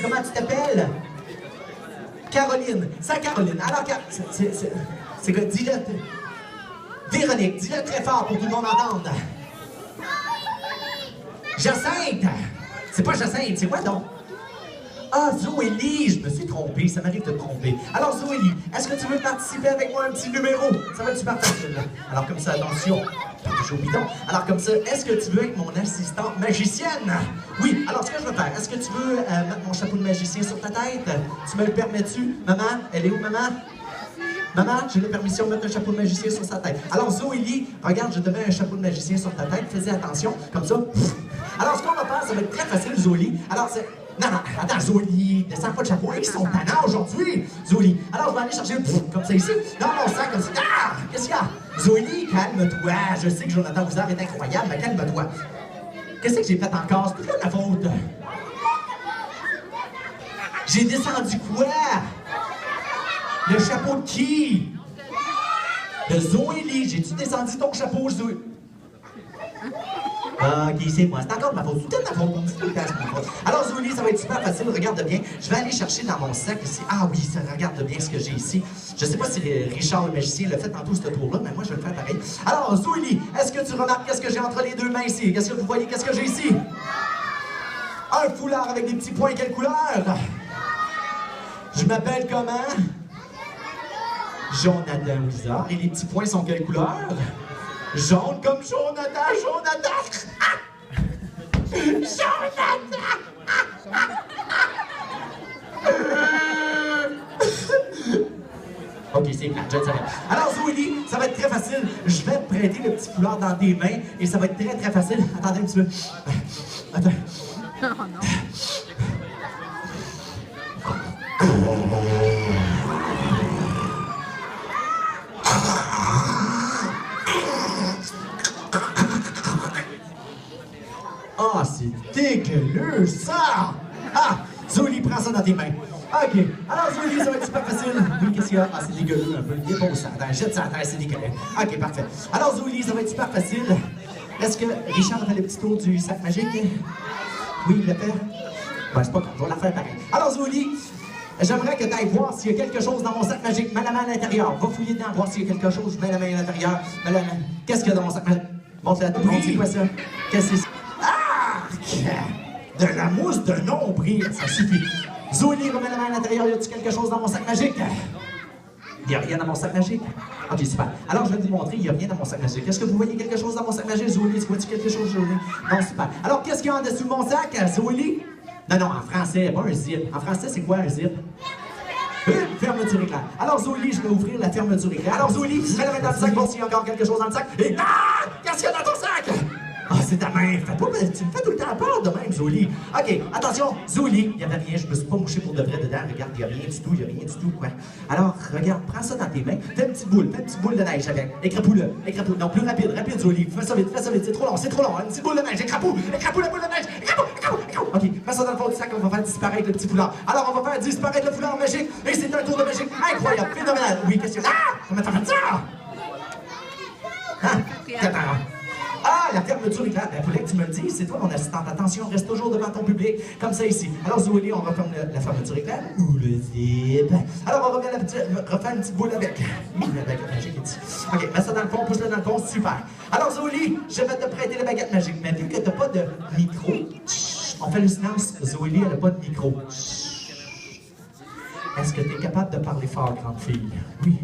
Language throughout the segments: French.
Comment tu t'appelles? Caroline. C'est Caroline. Alors, c'est quoi? Dis-le. Véronique, dis-le très fort pour que tout le monde entende. Jacinthe. C'est pas Jacinthe, c'est quoi donc? Ah, Zoélie, je me suis trompé, ça m'arrive de te tromper. Alors Zoélie, est-ce que tu veux participer avec moi à un petit numéro? Ça va être super facile. Alors comme ça, attention, pas toujours bidon. Alors comme ça, est-ce que tu veux être mon assistante magicienne? Oui, alors ce que je veux faire, est-ce que tu veux mettre mon chapeau de magicien sur ta tête? Tu me le permets-tu? Maman, elle est où maman? Maman, j'ai la permission de mettre un chapeau de magicien sur sa tête. Alors Zoélie, regarde, je te mets un chapeau de magicien sur ta tête, fais-y attention, comme ça. Alors ce qu'on va faire, ça va être très facile Zoélie. Alors c'est... Non, non, attends, Zoélie, descends pas de chapeau. Ils sont tannants aujourd'hui, Zoélie. Alors, je vais aller chercher comme ça ici, dans mon sac, comme ça. Ah! Qu'est-ce qu'il y a? Zoélie, calme-toi. Je sais que Jonathan Wouzard est incroyable, mais calme-toi. Qu'est-ce que j'ai fait encore? C'est toute la faute. J'ai descendu quoi? Le chapeau de qui? De Zoélie. J'ai-tu descendu ton chapeau, Zoélie? Ah, ok, c'est moi. C'est encore de ma faute. C'est tout de ma faute. On dit tout le temps, c'est ma faute. Alors, Zoélie, ça va être super facile. Regarde bien. Je vais aller chercher dans mon sac ici. Ah oui, ça regarde bien ce que j'ai ici. Je sais pas si Richard le magicien l'a fait tantôt ce tour-là, mais moi, je vais le faire pareil. Alors, Zoélie, est-ce que tu remarques qu'est-ce que j'ai entre les deux mains ici? Qu'est-ce que vous voyez? Qu'est-ce que j'ai ici? Un foulard avec des petits points. Quelle couleur? Je m'appelle comment? Jonathan Wouzard. Et les petits points sont quelle couleur? Jaune comme Jonathan, Jonathan! Jonathan! Ok, c'est plate, je le savais. Alors, Zoélie, ça va être très facile. Je vais te prêter le petit foulard dans tes mains et ça va être très, très facile. Attendez un petit peu. Attends. Oh non. Ah, c'est dégueuleux, ça! Ah! Zoélie, prends ça dans tes mains. OK. Alors, Zoélie, ça va être super facile. Oui, qu'est-ce qu'il y a? Ah, c'est dégueuleux un peu. Dépose ça. Jette ça à terre, c'est dégueuleux. OK, parfait. Alors, Zoélie, ça va être super facile. Est-ce que Richard a fait le petit tour du sac magique? Oui, il l'a fait? Ben, c'est pas grave, on va la faire pareil. Alors, Zoélie, j'aimerais que tu ailles voir s'il y a quelque chose dans mon sac magique. Mets la main à l'intérieur. Va fouiller dedans, voir s'il y a quelque chose. Mets la main à l'intérieur. Mets la main. Qu'est-ce qu'il y a dans mon sac magique? Montre-la à tout le monde, c'est quoi ça? Qu'est-ce que c'est ça? De la mousse de nombril, ça suffit. Zoélie, remets la main à l'intérieur, y a-t-il quelque chose dans mon sac magique? Il n'y a rien dans mon sac magique? Ok, super. Alors, je vais vous montrer, il n'y a rien dans mon sac magique. Est-ce que vous voyez quelque chose dans mon sac magique, Zoélie? Vois-tu quelque chose, Zoélie? Non, super. Alors, qu'est-ce qu'il y a en dessous de mon sac, Zoélie? Non, non, en français, pas un zip. En français, c'est quoi un zip? Une fermeture éclair. Alors, Zoélie, je vais ouvrir la fermeture éclair. Alors, Zoélie, mets la main dans le sac, voir s'il y a encore quelque chose dans le sac. Et ah! Qu'est-ce qu'il y a dans ton sac? Ah, c'est ta main. Tu me fais tout le temps peur de même, Zoélie. OK, attention, Zoélie, il n'y avait rien. Je me suis pas mouché pour de vrai dedans. Regarde, il n'y a rien du tout, il n'y a rien du tout, quoi. Alors, regarde, prends ça dans tes mains. Fais une petite boule de neige avec. Écrapou-le, écrapou. Non, plus rapide, Zoélie. Fais ça vite, c'est trop long, Une petite boule de neige, écrapou la boule de neige, écrapou. OK, mets ça dans le fond du sac, on va faire disparaître le petit foulard. Alors, on va faire disparaître le foulard magique. Et c'est un tour de magie incroyable, phénoménal. Oui, qu'est-ce que c'est? Ah! Comment t'as fait ça? Hein? Attends. Ah, la fermeture éclair. Il fallait que tu me le dises, c'est toi mon assistante. Attention, reste toujours devant ton public, comme ça ici. Alors, Zoélie, on referme la fermeture éclair. Ou le zip. Alors, on va refaire une petite boule avec. La baguette magique ici. OK, mets ça dans le fond, pousse-le dans le fond, super. Alors, Zoélie, je vais te prêter la baguette magique. Mais vu que tu n'as pas de micro, on fait le silence. Zoélie, elle n'a pas de micro. Est-ce que tu es capable de parler fort, grande fille? Oui.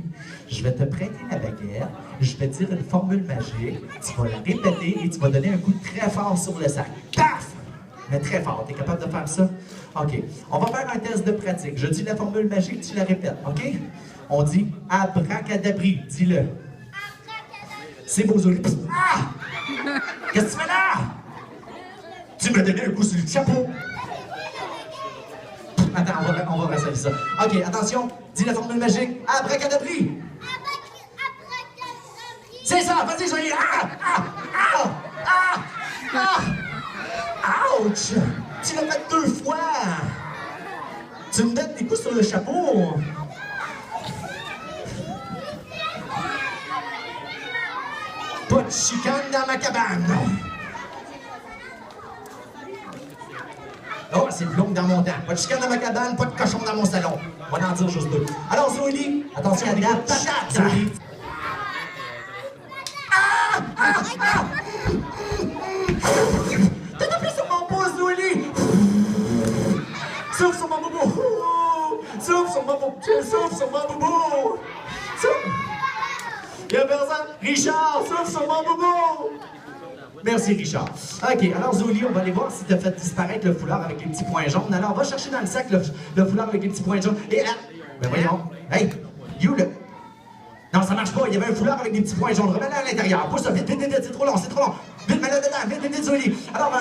Je vais te prêter la baguette, je vais te dire une formule magique, tu vas la répéter et tu vas donner un coup très fort sur le sac. Paf! Mais très fort, tu es capable de faire ça? OK. On va faire un test de pratique. Je dis la formule magique, tu la répètes, OK? On dit abracadabri, dis-le. C'est beau, Zoélie. Ah! Qu'est-ce que tu fais là? Tu m'as donné un coup sur le chapeau. Attends, on va réessayer ça. OK, attention, dis la formule magique. Abracadabri. C'est ça, vas-y, Zoélie. Ah! Ah! Ah! Ah! Ah! Ouch! Tu l'as fait 2 fois! Tu me donnes des coups sur le chapeau! Pas de chicane dans ma cabane! Oh, c'est plus long que dans mon temps. Pas de chicane dans ma cabane, pas de cochon dans mon salon. On va en dire juste deux. Alors, Zoélie, attention à des coups de patate. Zoélie. T'as tapé sur mon pouce, Zoélie. Souffle sur mon bobo. Souffle sur mon bobo. Souffle sur mon bobo. Souffle. Y'a personne. Richard, souffle sur mon bobo. Merci, Richard. OK, alors, Zoélie, on va aller voir si t'as fait disparaître le foulard avec les petits points jaunes. Alors, on va chercher dans le sac le foulard avec les petits points jaunes. Et là, ben voyons. Hey, you, le... Non, ça marche pas. Il y avait un foulard avec des petits points jaunes. Remets-le à l'intérieur. Pousse ça, vite, vite, vite, c'est trop long, c'est trop long. Vite, mets-le dedans, vite, vite, vite, Zoélie. Alors,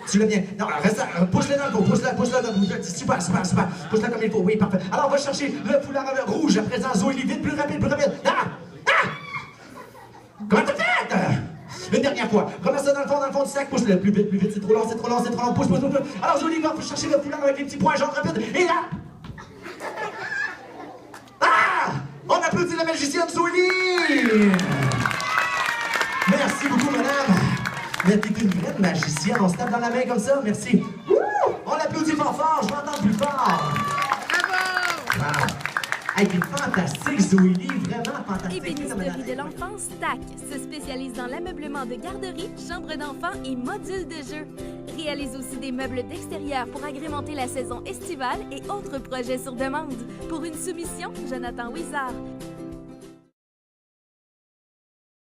tu l'as bien. Non, reste là, pousse-le dans le pot, pousse-le dans le pot. Super, super, super. Pousse-le comme il faut, oui, parfait. Alors, on va chercher le foulard rouge à présent, Zoélie. Vite, plus rapide, plus rapide. Comment t'as fait? Une dernière fois. Remets ça dans le fond du sac. Pousse-le plus vite, c'est trop long, c'est trop long, c'est trop long. Pousse, pousse, pousse. Alors, Zoélie va chercher le foulard avec les petits points jaunes rapide. Et là! On applaudit la magicienne Zoélie! Merci beaucoup, madame. Mais t'es une vraie magicienne. On se tape dans la main comme ça. Merci. Wouh! On l'applaudit fort fort. Je m'entends plus fort. Bravo! Wow. Hey, t'es fantastique, Zoélie. Vraiment fantastique. Ébénisterie de l'enfance TAC se spécialise dans l'ameublement de garderie, chambres d'enfants et modules de jeux. Réalise aussi des meubles d'extérieur pour agrémenter la saison estivale et autres projets sur demande. Pour une soumission, Jonathan Wizard.